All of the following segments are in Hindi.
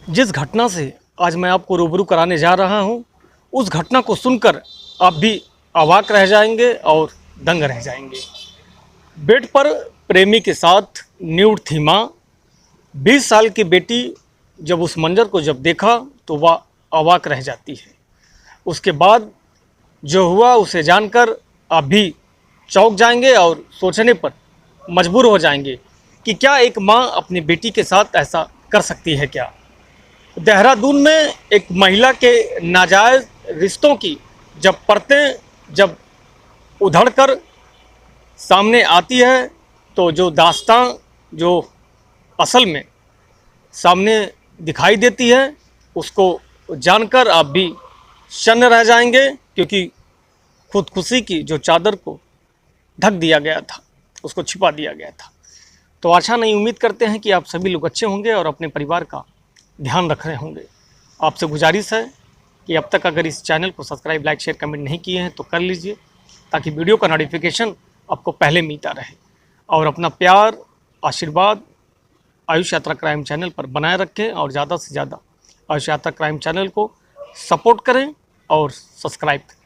जिस घटना से आज मैं आपको रूबरू कराने जा रहा हूं, उस घटना को सुनकर आप भी अवाक रह जाएंगे और दंग रह जाएंगे। बेड पर प्रेमी के साथ न्यूड थी माँ। 20 साल की बेटी जब उस मंजर को जब देखा तो वह अवाक रह जाती है। उसके बाद जो हुआ उसे जानकर आप भी चौंक जाएंगे और सोचने पर मजबूर हो जाएंगे कि क्या एक माँ अपनी बेटी के साथ ऐसा कर सकती है क्या। देहरादून में एक महिला के नाजायज़ रिश्तों की जब परतें जब उधड़कर सामने आती है तो जो दास्तां जो असल में सामने दिखाई देती है उसको जानकर आप भी शन्न रह जाएंगे, क्योंकि खुदकुशी की जो चादर को ढक दिया गया था उसको छिपा दिया गया था। तो आशा नहीं, उम्मीद करते हैं कि आप सभी लोग अच्छे होंगे और अपने परिवार का ध्यान रख रहे होंगे। आपसे गुजारिश है कि अब तक अगर इस चैनल को सब्सक्राइब, लाइक, शेयर, कमेंट नहीं किए हैं तो कर लीजिए, ताकि वीडियो का नोटिफिकेशन आपको पहले मिलता रहे। और अपना प्यार, आशीर्वाद आयुष यात्रा क्राइम चैनल पर बनाए रखें और ज़्यादा से ज़्यादा आयुष यात्रा क्राइम चैनल को सपोर्ट करें और सब्सक्राइब करें।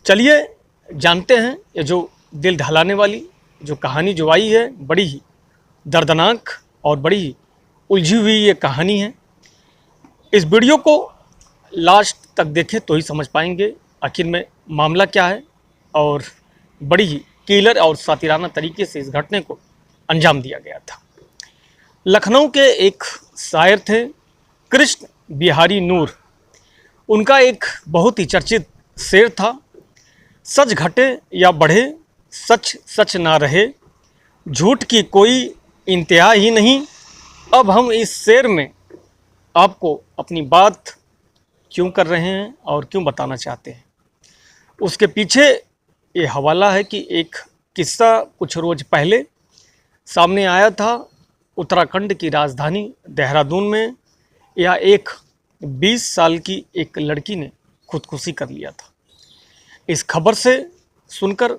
चलिए जानते हैं ये जो दिल दहलाने वाली जो कहानी जो आई है, बड़ी ही दर्दनाक और बड़ी ही उलझी हुई ये कहानी है। इस वीडियो को लास्ट तक देखें तो ही समझ पाएंगे आखिर में मामला क्या है और बड़ी ही किलर और सातिराना तरीके से इस घटने को अंजाम दिया गया था। लखनऊ के एक शायर थे कृष्ण बिहारी नूर। उनका एक बहुत ही चर्चित शेर था, सच घटे या बढ़े सच सच ना रहे, झूठ की कोई इंतहा ही नहीं। अब हम इस शेर में आपको अपनी बात क्यों कर रहे हैं और क्यों बताना चाहते हैं, उसके पीछे ये हवाला है कि एक किस्सा कुछ रोज़ पहले सामने आया था। उत्तराखंड की राजधानी देहरादून में या एक 20 साल की एक लड़की ने खुदकुशी कर लिया था। इस खबर से सुनकर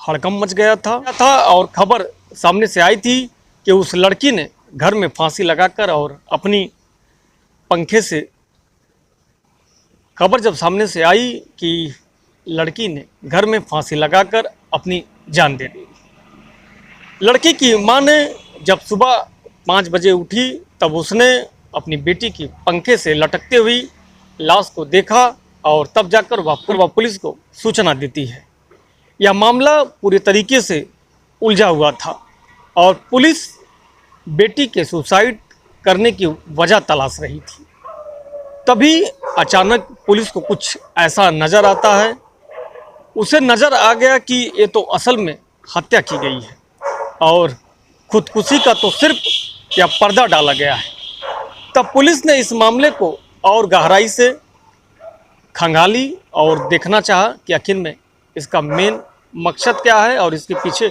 हड़कंप मच गया था और खबर सामने से आई थी कि उस लड़की ने घर में फांसी लगाकर और अपनी पंखे से, खबर जब सामने से आई कि लड़की ने घर में फांसी लगाकर अपनी जान दे दी। लड़की की मां ने जब सुबह 5 बजे उठी तब उसने अपनी बेटी की पंखे से लटकते हुई लाश को देखा और तब जाकर वह पुलिस को सूचना देती है। यह मामला पूरे तरीके से उलझा हुआ था और पुलिस बेटी के सुसाइड करने की वजह तलाश रही थी। तभी अचानक पुलिस को कुछ ऐसा नज़र आता है, उसे नज़र आ गया कि ये तो असल में हत्या की गई है और खुदकुशी का तो सिर्फ यह पर्दा डाला गया है। तब पुलिस ने इस मामले को और गहराई से खंगाली और देखना चाहा कि आखिर में इसका मेन मकसद क्या है और इसके पीछे,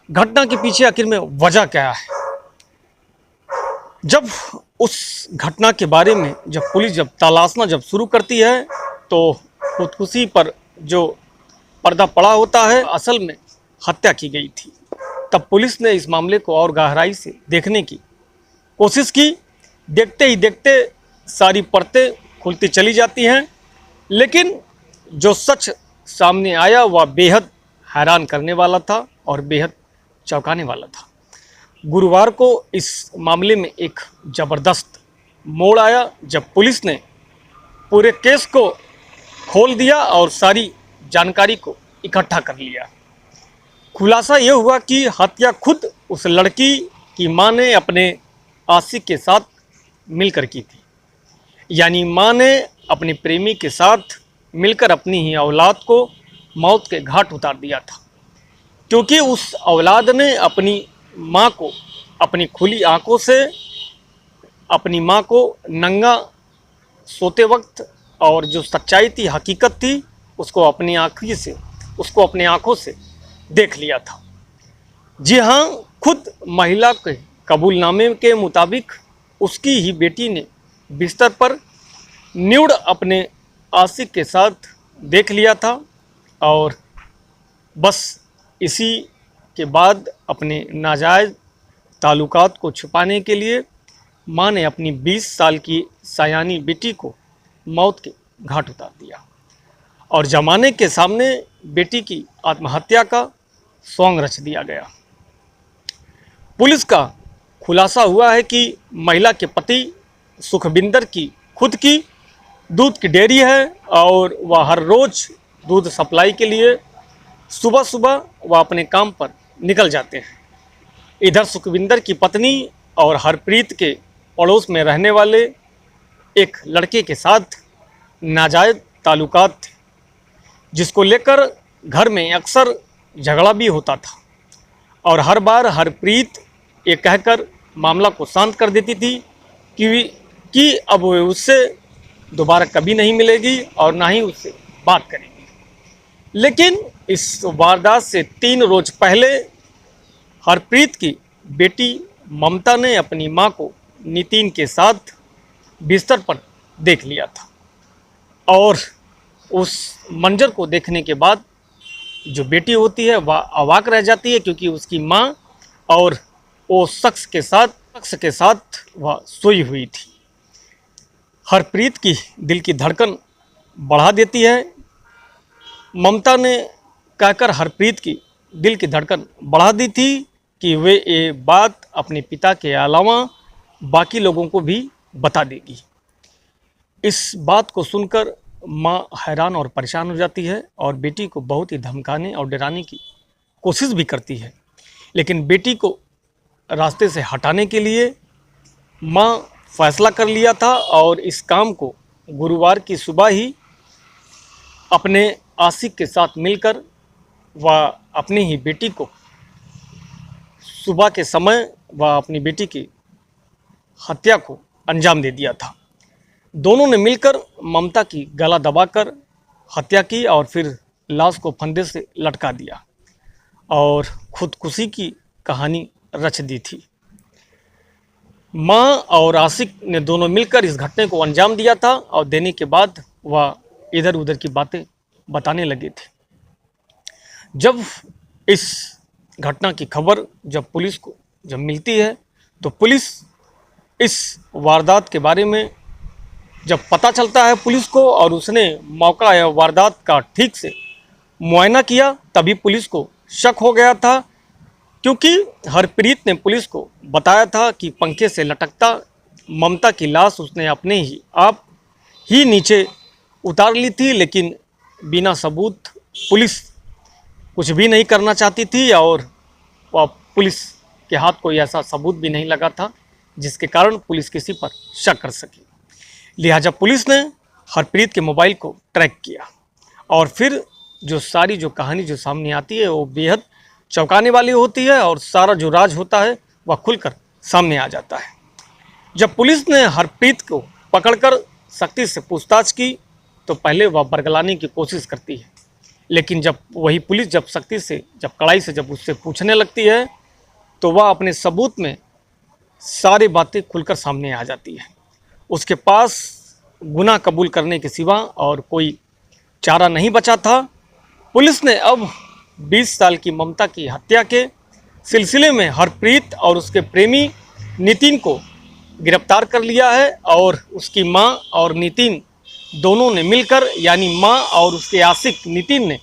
घटना के पीछे आखिर में वजह क्या है। जब उस घटना के बारे में जब पुलिस जब तलाशना जब शुरू करती है तो खुदकुशी पर जो पर्दा पड़ा होता है, असल में हत्या की गई थी। तब पुलिस ने इस मामले को और गहराई से देखने की कोशिश की। देखते ही देखते सारी परतें खुलती चली जाती हैं, लेकिन जो सच सामने आया वह बेहद हैरान करने वाला था और बेहद चौंकाने वाला था। गुरुवार को इस मामले में एक ज़बरदस्त मोड़ आया जब पुलिस ने पूरे केस को खोल दिया और सारी जानकारी को इकट्ठा कर लिया। खुलासा ये हुआ कि हत्या खुद उस लड़की की मां ने अपने आशिक के साथ मिलकर की थी। यानी मां ने अपने प्रेमी के साथ मिलकर अपनी ही औलाद को मौत के घाट उतार दिया था, क्योंकि उस औलाद ने अपनी मां को अपनी खुली आंखों से, अपनी मां को नंगा सोते वक्त, और जो सच्चाई थी, हकीकत थी, उसको अपनी आंखों से देख लिया था। जी हाँ, खुद महिला के कबूलनामे के मुताबिक उसकी ही बेटी ने बिस्तर पर न्यूड अपने आशिक के साथ देख लिया था और बस इसी के बाद अपने नाजायज़ ताल्लुकात को छुपाने के लिए मां ने अपनी 20 साल की सयानी बेटी को मौत के घाट उतार दिया और जमाने के सामने बेटी की आत्महत्या का सॉन्ग रच दिया गया। पुलिस का खुलासा हुआ है कि महिला के पति सुखविंदर की खुद की दूध की डेयरी है और वह हर रोज़ दूध सप्लाई के लिए सुबह सुबह वह अपने काम पर निकल जाते हैं। इधर सुखविंदर की पत्नी और हरप्रीत के पड़ोस में रहने वाले एक लड़के के साथ नाजायज़ ताल्लुकात थे, जिसको लेकर घर में अक्सर झगड़ा भी होता था और हर बार हरप्रीत ये कहकर मामला को शांत कर देती थी कि अब वो उससे दोबारा कभी नहीं मिलेगी और ना ही उससे बात करेगी। लेकिन इस वारदात से 3 रोज पहले हरप्रीत की बेटी ममता ने अपनी मां को नितिन के साथ बिस्तर पर देख लिया था और उस मंजर को देखने के बाद जो बेटी होती है वह अवाक रह जाती है, क्योंकि उसकी मां और वो शख्स के साथ वह सोई हुई थी। हरप्रीत की दिल की धड़कन बढ़ा देती है। ममता ने कहकर हरप्रीत की दिल की धड़कन बढ़ा दी थी कि वे ये बात अपने पिता के अलावा बाकी लोगों को भी बता देगी। इस बात को सुनकर मां हैरान और परेशान हो जाती है और बेटी को बहुत ही धमकाने और डराने की कोशिश भी करती है, लेकिन बेटी को रास्ते से हटाने के लिए मां फैसला कर लिया था और इस काम को गुरुवार की सुबह ही अपने आशिक के साथ मिलकर वह अपनी ही बेटी को सुबह के समय वह अपनी बेटी की हत्या को अंजाम दे दिया था। दोनों ने मिलकर ममता की गला दबाकर हत्या की और फिर लाश को फंदे से लटका दिया और खुदकुशी की कहानी रच दी थी। मां और आशिक ने दोनों मिलकर इस घटने को अंजाम दिया था और देने के बाद वह इधर उधर की बातें बताने लगे थे। जब इस घटना की खबर जब पुलिस को जब मिलती है तो पुलिस इस वारदात के बारे में जब पता चलता है पुलिस को और उसने मौका या वारदात का ठीक से मुआयना किया, तभी पुलिस को शक हो गया था, क्योंकि हरप्रीत ने पुलिस को बताया था कि पंखे से लटकता ममता की लाश उसने अपने ही आप ही नीचे उतार ली थी, लेकिन बिना सबूत पुलिस कुछ भी नहीं करना चाहती थी और वह पुलिस के हाथ कोई ऐसा सबूत भी नहीं लगा था जिसके कारण पुलिस किसी पर शक कर सके। लिहाजा पुलिस ने हरप्रीत के मोबाइल को ट्रैक किया और फिर जो कहानी जो सामने आती है वो बेहद चौंकाने वाली होती है और सारा जो राज होता है वह खुलकर सामने आ जाता है। जब पुलिस ने हरप्रीत को पकड़कर सख्ती से पूछताछ की तो पहले वह बरगलाने की कोशिश करती है, लेकिन जब वही पुलिस जब सख्ती से जब कड़ाई से जब उससे पूछने लगती है तो वह अपने सबूत में सारी बातें खुलकर सामने आ जाती है। उसके पास गुनाह कबूल करने के सिवा और कोई चारा नहीं बचा था। पुलिस ने अब 20 साल की ममता की हत्या के सिलसिले में हरप्रीत और उसके प्रेमी नितिन को गिरफ्तार कर लिया है और उसकी मां और नितिन दोनों ने मिलकर, यानी मां और उसके आशिक नितिन ने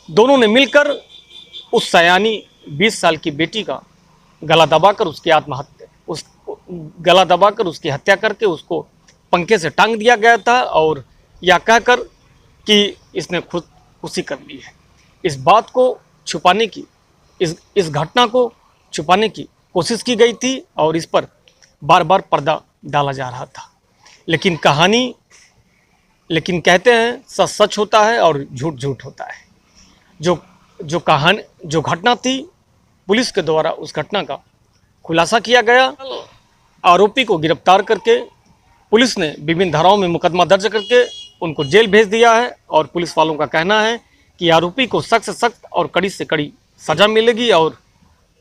दोनों ने मिलकर उस सयानी 20 साल की बेटी का गला दबाकर उसकी हत्या करके उसको पंखे से टांग दिया गया था और यह कहकर कि इसने खुदकुशी कर ली है। इस बात को छुपाने की इस घटना को छुपाने की कोशिश की गई थी और इस पर बार बार पर्दा डाला जा रहा था, लेकिन कहते हैं सच सच होता है और झूठ झूठ होता है। जो घटना थी पुलिस के द्वारा उस घटना का खुलासा किया गया। आरोपी को गिरफ्तार करके पुलिस ने विभिन्न धाराओं में मुकदमा दर्ज करके उनको जेल भेज दिया है और पुलिस वालों का कहना है कि आरोपी को सख्त से सख्त और कड़ी से कड़ी सज़ा मिलेगी और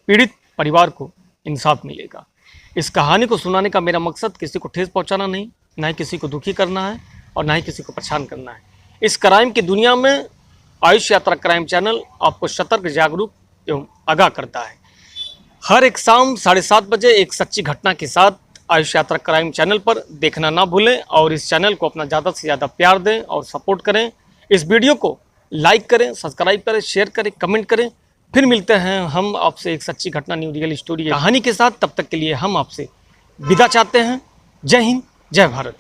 पीड़ित परिवार को इंसाफ मिलेगा। इस कहानी को सुनाने का मेरा मकसद किसी को ठेस पहुंचाना नहीं, ना ही किसी को दुखी करना है और ना ही किसी को परेशान करना है। इस क्राइम की दुनिया में आयुष यात्रा क्राइम चैनल आपको सतर्क, जागरूक एवं आगाह करता है। हर एक शाम 7:30 बजे एक सच्ची घटना के साथ आयुष यात्रा क्राइम चैनल पर देखना ना भूलें और इस चैनल को अपना ज़्यादा से ज़्यादा प्यार दें और सपोर्ट करें। इस वीडियो को लाइक करें, सब्सक्राइब करें, शेयर करें, कमेंट करें। फिर मिलते हैं हम आपसे एक सच्ची घटना न्यू रियल स्टोरी कहानी के साथ। तब तक के लिए हम आपसे विदा चाहते हैं। जय हिंद, जय भारत।